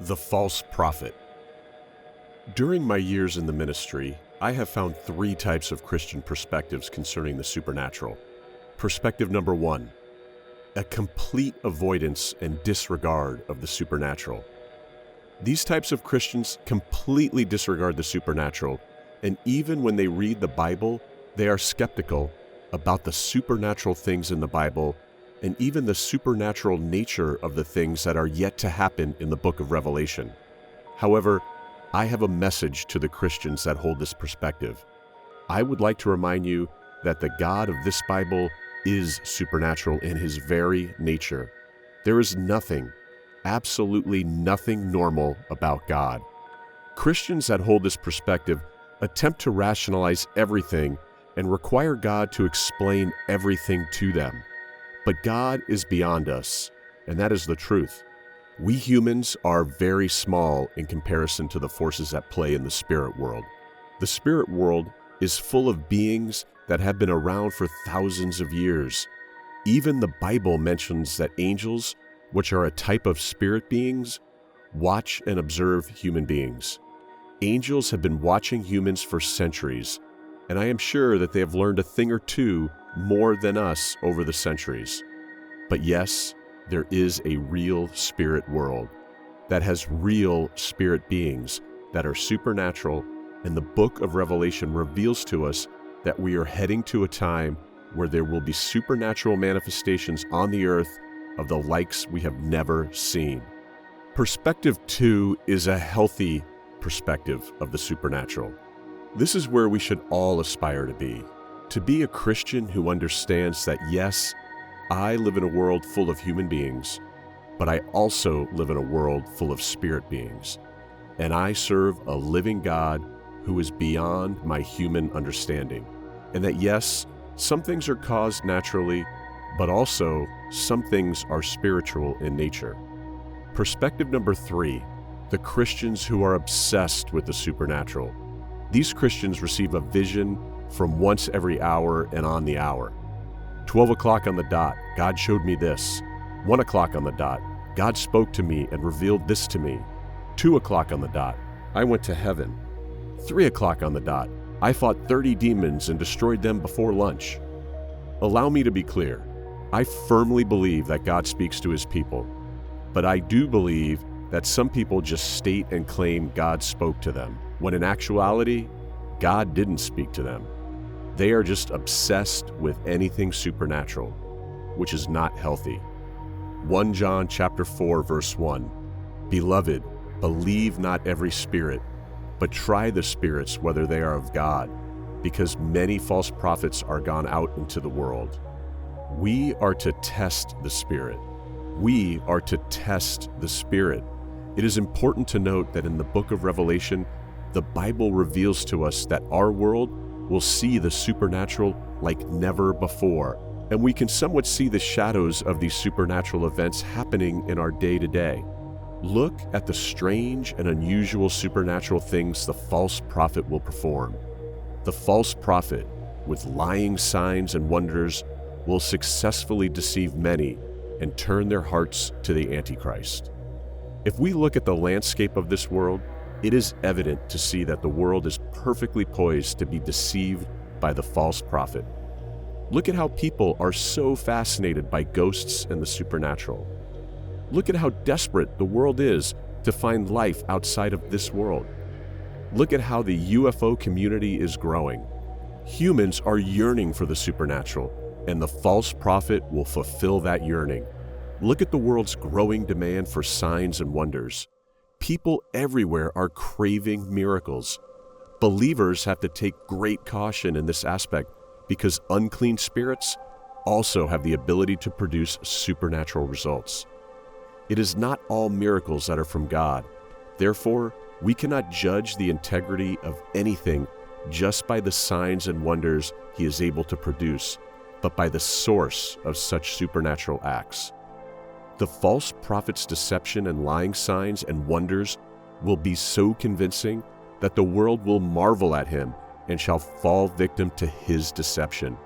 The false prophet. During my years in the ministry, I have found three types of Christian perspectives concerning the supernatural. Perspective number one, a complete avoidance and disregard of the supernatural. These types of Christians completely disregard the supernatural, and even when they read the Bible, they are skeptical about the supernatural things in the Bible and even the supernatural nature of the things that are yet to happen in the book of Revelation. However, I have a message to the Christians that hold this perspective. I would like to remind you that the God of this Bible is supernatural in his very nature. There is nothing, absolutely nothing normal about God. Christians that hold this perspective attempt to rationalize everything and require God to explain everything to them. But God is beyond us, and that is the truth. We humans are very small in comparison to the forces at play in the spirit world. The spirit world is full of beings that have been around for thousands of years. Even the Bible mentions that angels, which are a type of spirit beings, watch and observe human beings. Angels have been watching humans for centuries, and I am sure that they have learned a thing or two more than us over the centuries. But yes, there is a real spirit world that has real spirit beings that are supernatural, and the book of Revelation reveals to us that we are heading to a time where there will be supernatural manifestations on the earth of the likes we have never seen. Perspective 2 is a healthy perspective of the supernatural. This is where we should all aspire to be a Christian who understands that yes, I live in a world full of human beings, but I also live in a world full of spirit beings, and I serve a living God who is beyond my human understanding, and that yes, some things are caused naturally, but also some things are spiritual in nature. Perspective number 3, the Christians who are obsessed with the supernatural. These Christians receive a vision from once every hour and on the hour. 12 o'clock on the dot, God showed me this. 1 o'clock on the dot, God spoke to me and revealed this to me. 2 o'clock on the dot, I went to heaven. 3 o'clock on the dot, I fought 30 demons and destroyed them before lunch. Allow me to be clear. I firmly believe that God speaks to his people, but I do believe that some people just state and claim God spoke to them, when in actuality, God didn't speak to them. They are just obsessed with anything supernatural, which is not healthy. 1 John chapter 4, verse 1, Beloved, believe not every spirit, but try the spirits whether they are of God, because many false prophets are gone out into the world. We are to test the spirit. We are to test the spirit. It is important to note that in the book of Revelation, the Bible reveals to us that our world will see the supernatural like never before, and we can somewhat see the shadows of these supernatural events happening in our day-to-day. Look at the strange and unusual supernatural things the false prophet will perform. The false prophet, with lying signs and wonders, will successfully deceive many and turn their hearts to the Antichrist. If we look at the landscape of this world, it is evident to see that the world is perfectly poised to be deceived by the false prophet. Look at how people are so fascinated by ghosts and the supernatural. Look at how desperate the world is to find life outside of this world. Look at how the UFO community is growing. Humans are yearning for the supernatural, and the false prophet will fulfill that yearning. Look at the world's growing demand for signs and wonders. People everywhere are craving miracles. Believers have to take great caution in this aspect because unclean spirits also have the ability to produce supernatural results. It is not all miracles that are from God. Therefore, we cannot judge the integrity of anything just by the signs and wonders he is able to produce, but by the source of such supernatural acts. The false prophet's deception and lying signs and wonders will be so convincing that the world will marvel at him and shall fall victim to his deception.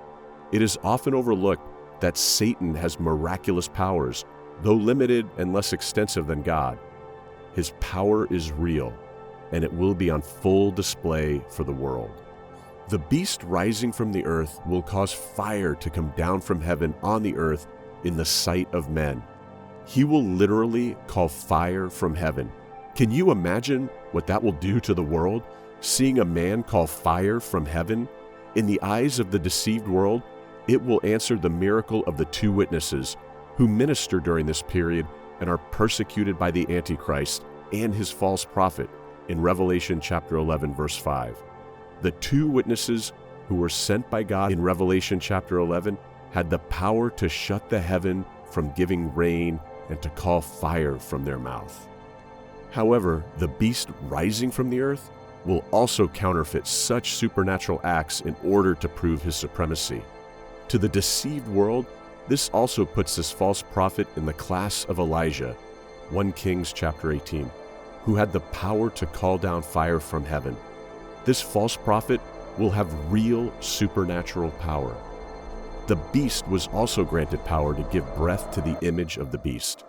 It is often overlooked that Satan has miraculous powers, though limited and less extensive than God. His power is real, and it will be on full display for the world. The beast rising from the earth will cause fire to come down from heaven on the earth in the sight of men. He will literally call fire from heaven. Can you imagine what that will do to the world? Seeing a man call fire from heaven? In the eyes of the deceived world, it will answer the miracle of the two witnesses who minister during this period and are persecuted by the Antichrist and his false prophet in Revelation chapter 11, verse 5. The two witnesses who were sent by God in Revelation chapter 11 had the power to shut the heaven from giving rain and to call fire from their mouth. However, the beast rising from the earth will also counterfeit such supernatural acts in order to prove his supremacy. To the deceived world, this also puts this false prophet in the class of Elijah, 1 Kings chapter 18, who had the power to call down fire from heaven. This false prophet will have real supernatural power. The beast was also granted power to give breath to the image of the beast,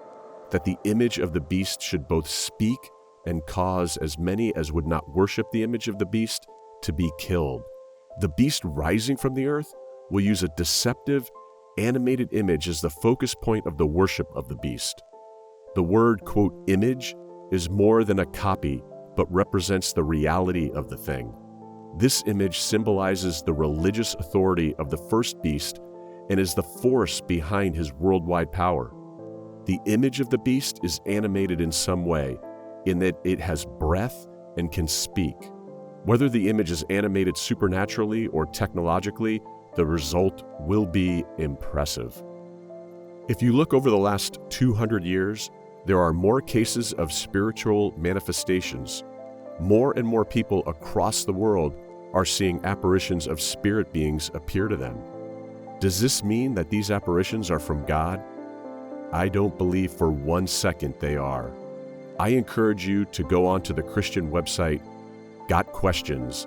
that the image of the beast should both speak and cause as many as would not worship the image of the beast to be killed. The beast rising from the earth will use a deceptive, animated image as the focus point of the worship of the beast. The word, quote, image is more than a copy, but represents the reality of the thing. This image symbolizes the religious authority of the first beast and is the force behind his worldwide power. The image of the beast is animated in some way, in that it has breath and can speak. Whether the image is animated supernaturally or technologically, the result will be impressive. If you look over the last 200 years, there are more cases of spiritual manifestations. More and more people across the world are seeing apparitions of spirit beings appear to them. Does this mean that these apparitions are from God? I don't believe for 1 second they are. I encourage you to go onto the Christian website, Got Questions,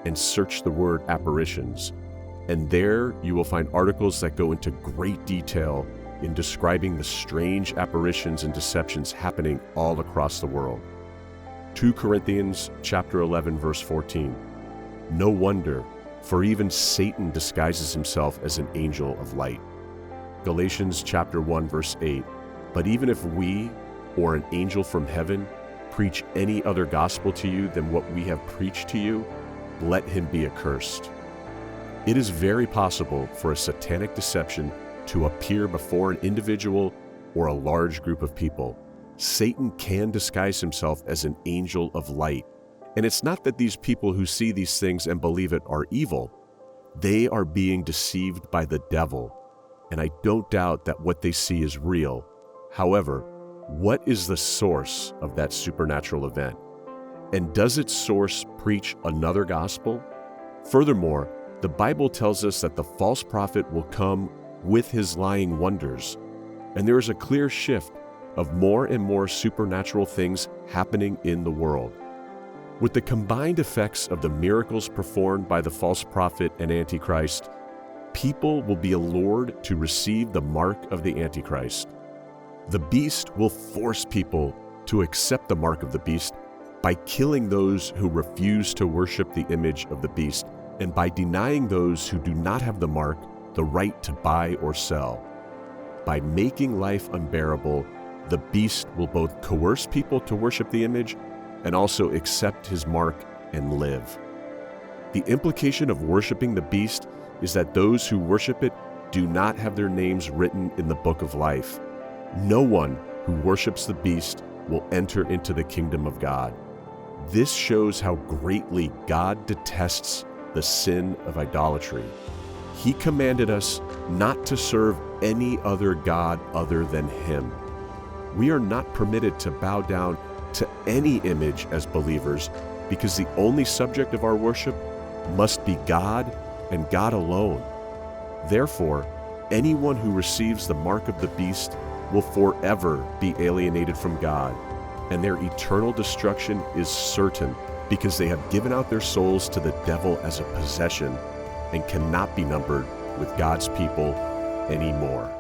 and search the word apparitions. And there you will find articles that go into great detail in describing the strange apparitions and deceptions happening all across the world. 2 Corinthians chapter 11, verse 14. No wonder, for even Satan disguises himself as an angel of light. Galatians chapter 1, verse 8. But even if we, or an angel from heaven, preach any other gospel to you than what we have preached to you, let him be accursed. It is very possible for a satanic deception to appear before an individual or a large group of people. Satan can disguise himself as an angel of light. And it's not that these people who see these things and believe it are evil. They are being deceived by the devil. And I don't doubt that what they see is real. However, what is the source of that supernatural event? And does its source preach another gospel? Furthermore, the Bible tells us that the false prophet will come with his lying wonders. And there is a clear shift of more and more supernatural things happening in the world. With the combined effects of the miracles performed by the false prophet and Antichrist, people will be allured to receive the mark of the Antichrist. The beast will force people to accept the mark of the beast by killing those who refuse to worship the image of the beast and by denying those who do not have the mark the right to buy or sell. By making life unbearable, the beast will both coerce people to worship the image and also accept his mark and live. The implication of worshiping the beast is that those who worship it do not have their names written in the book of life. No one who worships the beast will enter into the kingdom of God. This shows how greatly God detests the sin of idolatry. He commanded us not to serve any other god other than him. We are not permitted to bow down to any image as believers because the only subject of our worship must be God and God alone. Therefore, anyone who receives the mark of the beast will forever be alienated from God, and their eternal destruction is certain because they have given out their souls to the devil as a possession and cannot be numbered with God's people anymore.